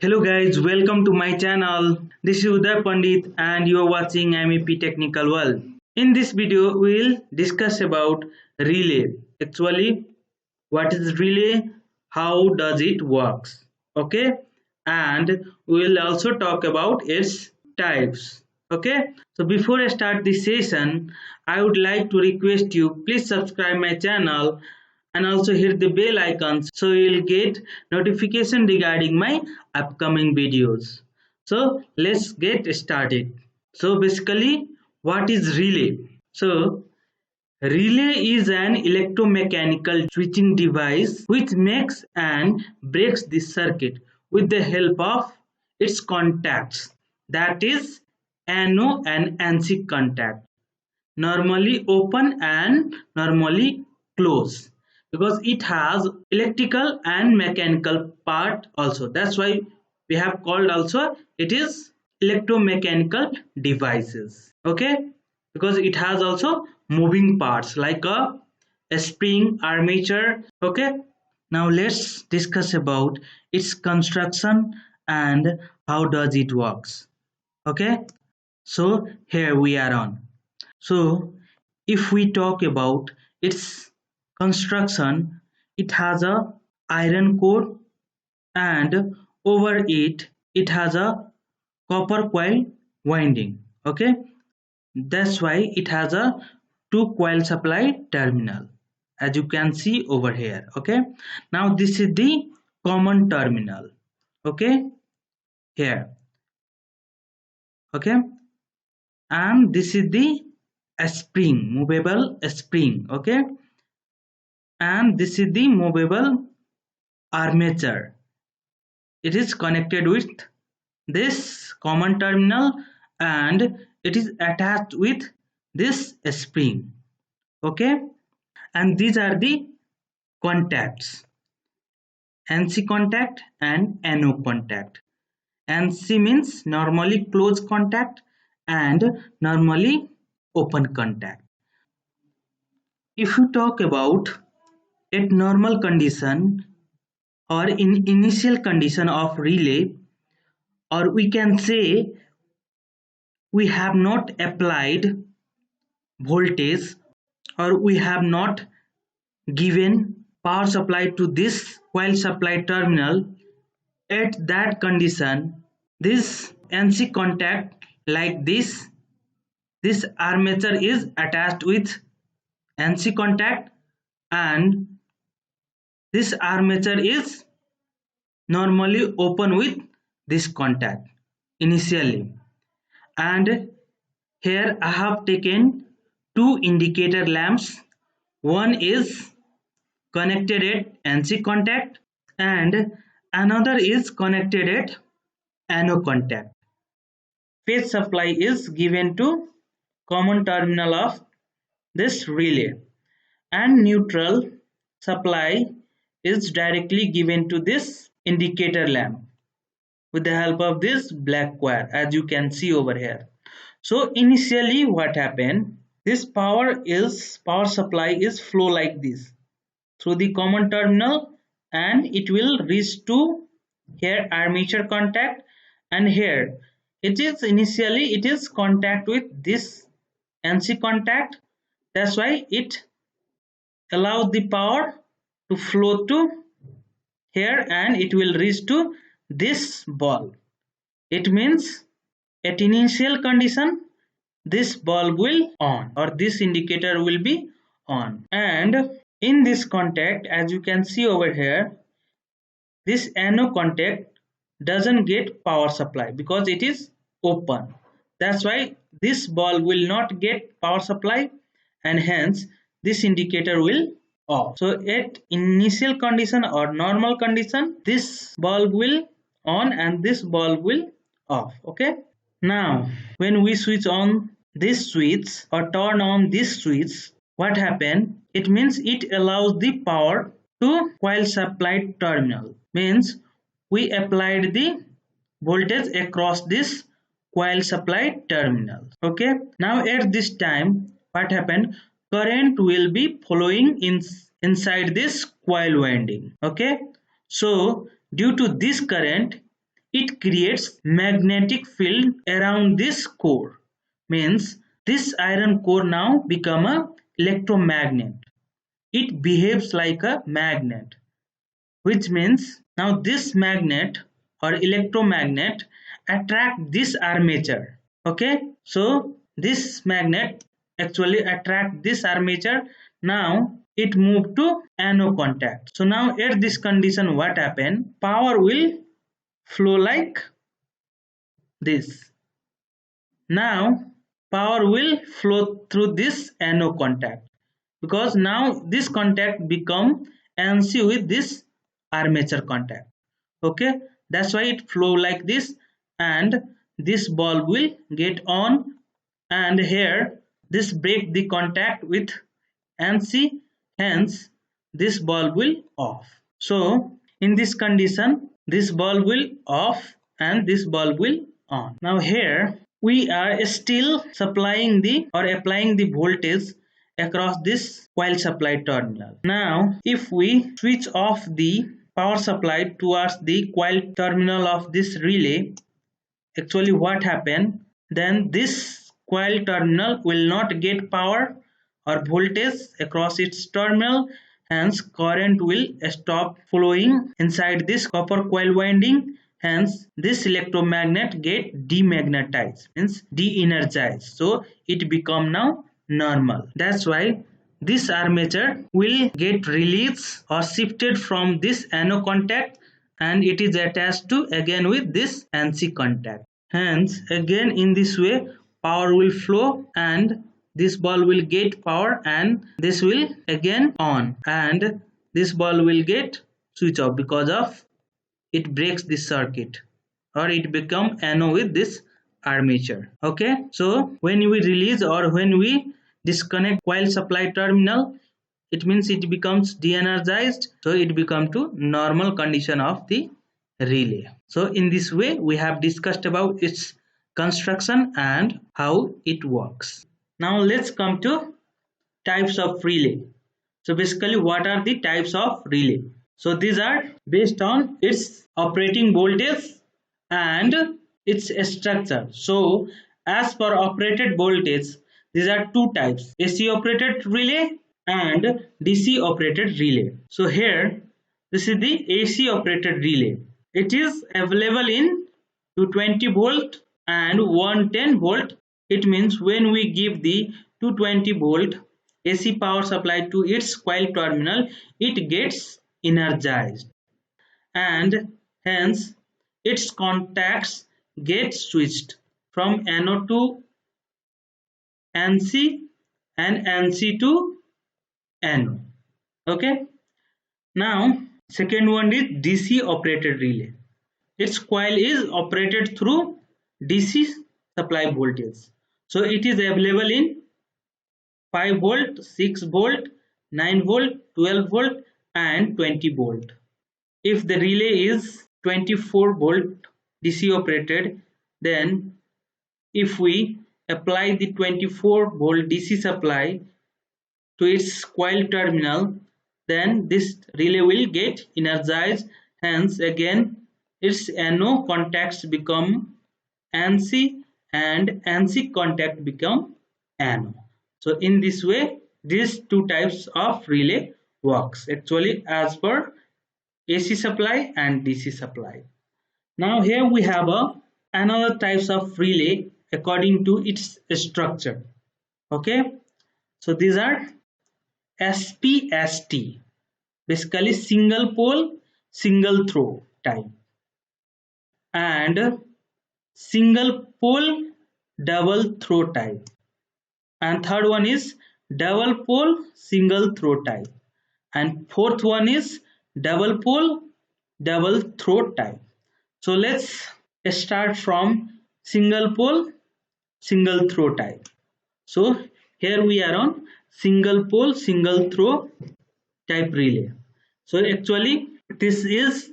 Hello guys, welcome to my channel. This is Uday Pandit and you are watching MEP Technical World. In this video, we will discuss about relay. Actually, what is relay? How does it works? Okay, and we will also talk about its types. Okay, so before I start this session, I would like to request you please subscribe my channel and also hit the bell icon so you'll get notification regarding my upcoming videos. So let's get started. So basically, what is relay? So relay is an electromechanical switching device which makes and breaks the circuit with the help of its contacts, that is NO and NC contact, normally open and normally close, because it has electrical and mechanical part also. That's why we have called also it is electromechanical devices. Okay, because it has also moving parts like a spring, armature. Okay, now let's discuss about its construction and how does it works. Okay, so here we are on. So if we talk about its construction, it has a iron core and over it has a copper coil winding. Okay, that's why it has a two coil supply terminal, as you can see over here. Okay, now this is the common terminal. Okay, here. Okay, and this is the spring, movable spring. Okay, and this is the movable armature. It is connected with this common terminal and it is attached with this spring. Okay, and these are the contacts: NC contact and NO contact. NC means normally closed contact and normally open contact. If you talk about at normal condition or in initial condition of relay, or we can say we have not applied voltage or we have not given power supply to this coil supply terminal, at that condition this NC contact, like this armature is attached with NC contact and this armature is normally open with this contact initially. And here I have taken two indicator lamps. One is connected at NC contact and another is connected at NO contact. Phase supply is given to common terminal of this relay and neutral supply is directly given to this indicator lamp with the help of this black wire, as you can see over here. So initially what happened, this power supply is flow like this through the common terminal and it will reach to here armature contact, and here it is initially it is contact with this NC contact. That's why it allows the power to flow to here and it will reach to this bulb. It means at initial condition this bulb will on or this indicator will be on, and in this contact, as you can see over here, this NO contact doesn't get power supply because it is open. That's why this bulb will not get power supply and hence this indicator will off. So at initial condition or normal condition, this bulb will on and this bulb will off. Okay, now when we switch on this switch or turn on this switch, what happen? It means it allows the power to coil supply terminal. Means we applied the voltage across this coil supply terminal. Okay, now at this time what happened? Current will be flowing inside this coil winding. Okay, so due to this current, it creates magnetic field around this core. Means this iron core now become a electromagnet. It behaves like a magnet, which means now this magnet or electromagnet attract this armature. Okay, so this magnet actually attract this armature. Now it moved to anode contact. So now at this condition what happen? Power will flow like this. Now power will flow through this anode contact, because now this contact become NC with this armature contact. Okay, that's why it flow like this, and this bulb will get on, and here this break the contact with NC, hence this bulb will off. So in this condition this bulb will off and this bulb will on. Now here we are still supplying the or applying the voltage across this coil supply terminal. Now if we switch off the power supply towards the coil terminal of this relay, actually what happened, then this coil terminal will not get power or voltage across its terminal, hence current will stop flowing inside this copper coil winding, hence this electromagnet get demagnetized, means de-energized, so it become now normal. That's why this armature will get released or shifted from this anode contact, and it is attached to again with this NC contact. Hence again in this way power will flow and this bulb will get power and this will again on, and this bulb will get switch off because of it breaks this circuit or it become anode with this armature. Okay, so when we release or when we disconnect coil supply terminal, it means it becomes de-energized, so it become to normal condition of the relay. So in this way we have discussed about its construction and how it works. Now let's come to types of relay. So basically what are the types of relay? So these are based on its operating voltage and its structure. So as per operated voltage, these are two types: AC operated relay and DC operated relay. So here this is the AC operated relay. It is available in 220 volt and 110 volt. It means when we give the 220 volt AC power supply to its coil terminal, it gets energized and hence its contacts get switched from anode to NC and NC to anode. Okay, now second one is DC operated relay. Its coil is operated through DC supply voltage. So it is available in 5 volt, 6 volt, 9 volt, 12 volt and 20 volt. If the relay is 24 volt DC operated, then if we apply the 24 volt DC supply to its coil terminal, then this relay will get energized, hence again its NO contacts become NC and NC contact become NO. So in this way these two types of relay works actually as per AC supply and DC supply. Now here we have another types of relay according to its structure. Okay, so these are SPST, basically single pole single throw type, and single pole double throw type, and third one is double pole single throw type, and fourth one is double pole double throw type. So let's start from single pole single throw type. So here we are on single pole single throw type relay. So actually this is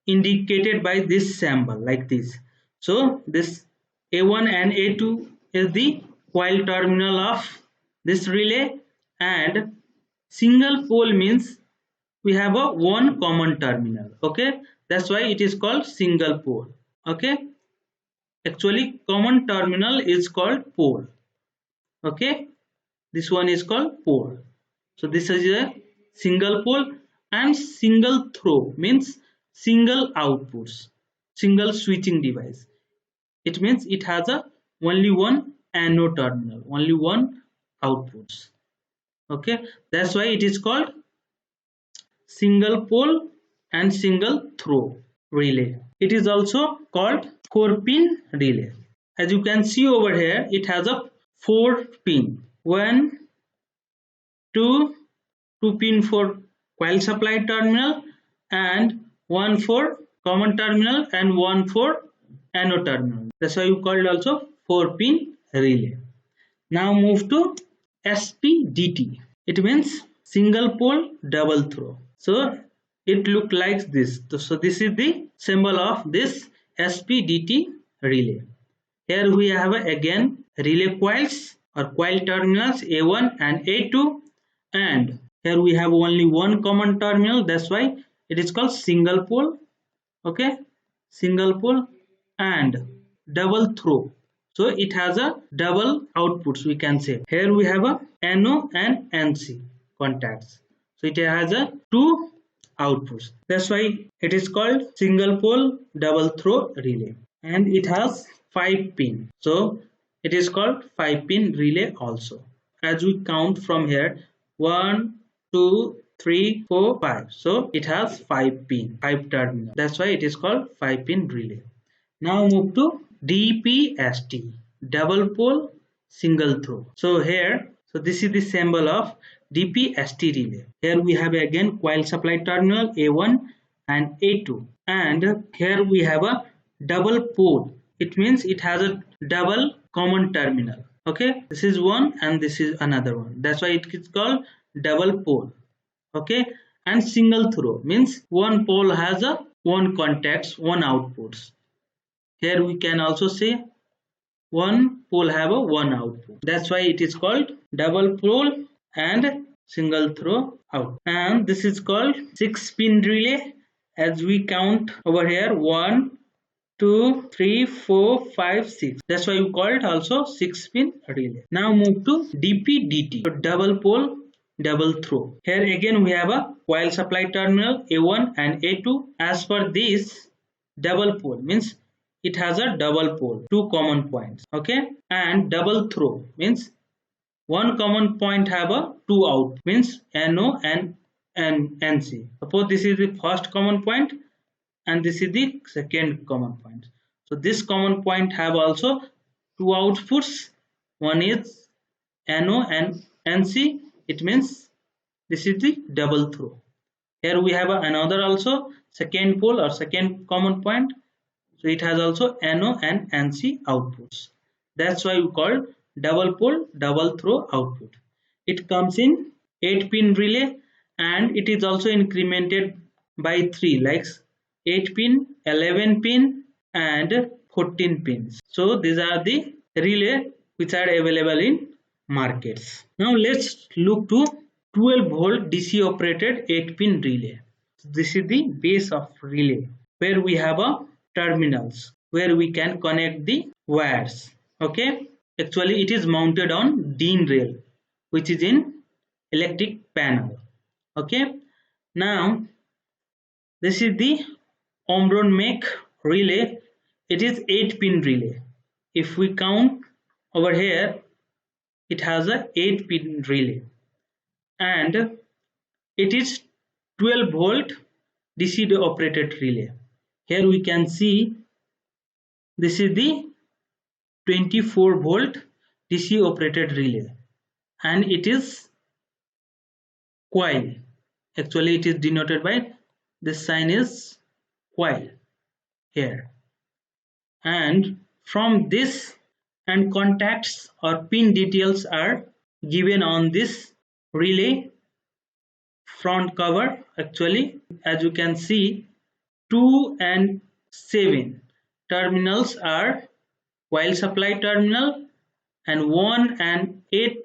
indicated by this symbol like this. So this A1 and A2 is the coil terminal of this relay, and single pole means we have a one common terminal. Okay, that's why it is called single pole. Okay, actually common terminal is called pole. Okay, this one is called pole. So this is a single pole, and single throw means single outputs, single switching device. It means it has a only one anode terminal, only one outputs. Okay, that's why it is called single pole and single throw relay. It is also called 4-pin relay. As you can see over here, it has a 4 pin. One, two, 2 pin for coil supply terminal, and one for common terminal, and one for anode terminal. That's why you call it also 4-pin relay. Now move to SPDT. It means single pole double throw. So it look like this. So this is the symbol of this SPDT relay. Here we have again relay coils or coil terminals A1 and A2, and here we have only one common terminal. That's why it is called single pole. Okay, single pole and double throw. So it has a double outputs, we can say. Here we have a NO and NC contacts. So it has a two outputs. That's why it is called single pole double throw relay. And it has 5 pin. So it is called 5-pin relay also. As we count from here, 1, 2, 3, 4, 5. So it has 5 pin, 5 terminal. That's why it is called 5-pin relay. Now move to DPST, double pole single throw. So here, so this is the symbol of DPST relay. Here we have again coil supply terminal A1 and A2, and here we have a double pole. It means it has a double common terminal. Okay, this is one and this is another one. That's why it is called double pole. Okay, and single throw means one pole has a one contacts, one outputs. Here we can also say one pole have a one output. That's why it is called double pole and single throw out. And this is called 6-pin relay. As we count over here, 1, 2, 3, 4, 5, 6. That's why we call it also 6-pin relay. Now move to DPDT. So double pole double throw. Here again we have a coil supply terminal A1 and A2. As per this, double pole means it has a double pole, 2 common points. Okay, and double throw means one common point have a 2 out, means NO and NC. Suppose this is the first common point and this is the second common point. So this common point have also 2 outputs. One is NO and NC. It means this is the double throw. Here we have another also second pole or second common point. So it has also NO and NC outputs. That's why we call double pole double throw output. It comes in 8-pin relay, and it is also incremented by 3, like 8-pin, 11-pin and 14 pins. So these are the relay which are available in markets. Now let's look to 12-volt DC operated 8-pin relay. This is the base of relay, where we have a terminals where we can connect the wires. Okay, actually it is mounted on DIN rail, which is in electric panel. Okay, now this is the Omron make relay. It is 8-pin relay. If we count over here, it has a 8-pin relay, and it is 12-volt DC operated relay. Here we can see this is the 24-volt DC operated relay, and it is coil. Actually it is denoted by this sign is coil here, and from this and contacts or pin details are given on this relay front cover. Actually, as you can see, 2 and 7 terminals are coil supply terminal, and 1 and 8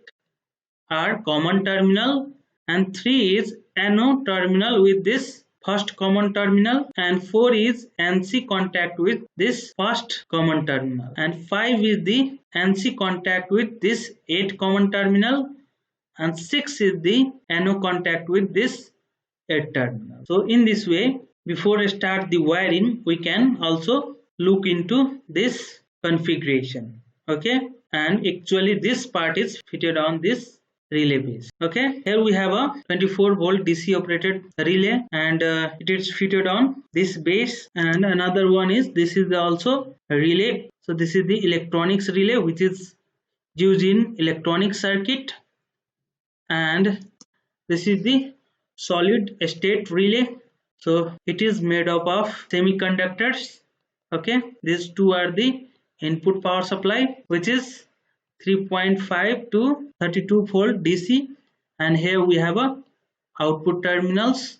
are common terminal, and 3 is NO terminal with this first common terminal, and 4 is NC contact with this first common terminal, and 5 is the NC contact with this 8 common terminal, and 6 is the NO contact with this 8 terminal. So in this way, before I start the wiring, we can also look into this configuration. Okay, and actually this part is fitted on this relay base. Okay, here we have a 24 volt DC operated relay, and it is fitted on this base. And another one is, this is also a relay. So this is the electronics relay, which is used in electronic circuit, and this is the solid state relay. So it is made up of semiconductors. Okay, these two are the input power supply, which is 3.5 to 32 volt DC, and here we have a output terminals.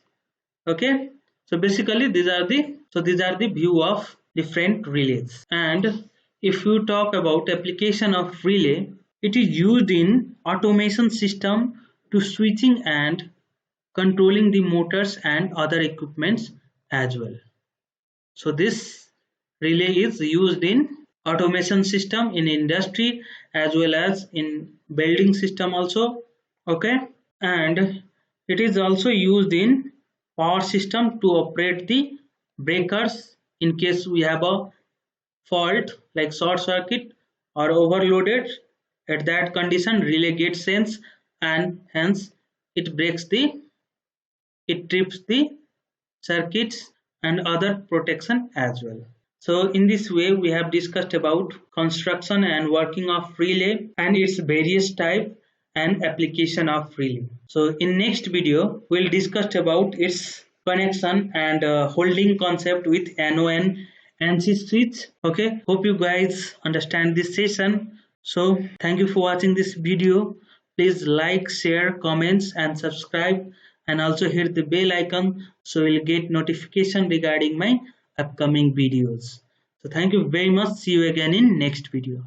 Okay, so basically these are the view of different relays. And if you talk about application of relay, it is used in automation system to switching and controlling the motors and other equipments as well. So this relay is used in automation system in industry as well as in building system also. Okay, and it is also used in power system to operate the breakers in case we have a fault like short circuit or overloaded. At that condition, relay gets sense, and hence it trips the circuits and other protection as well. So in this way, we have discussed about construction and working of relay and its various type and application of relay. So in next video, we'll discuss about its connection and holding concept with NO and NC switch. Okay, hope you guys understand this session. So thank you for watching this video. Please like, share, comments and subscribe, and also hit the bell icon so you'll get notification regarding my upcoming videos. So thank you very much. See you again in next video.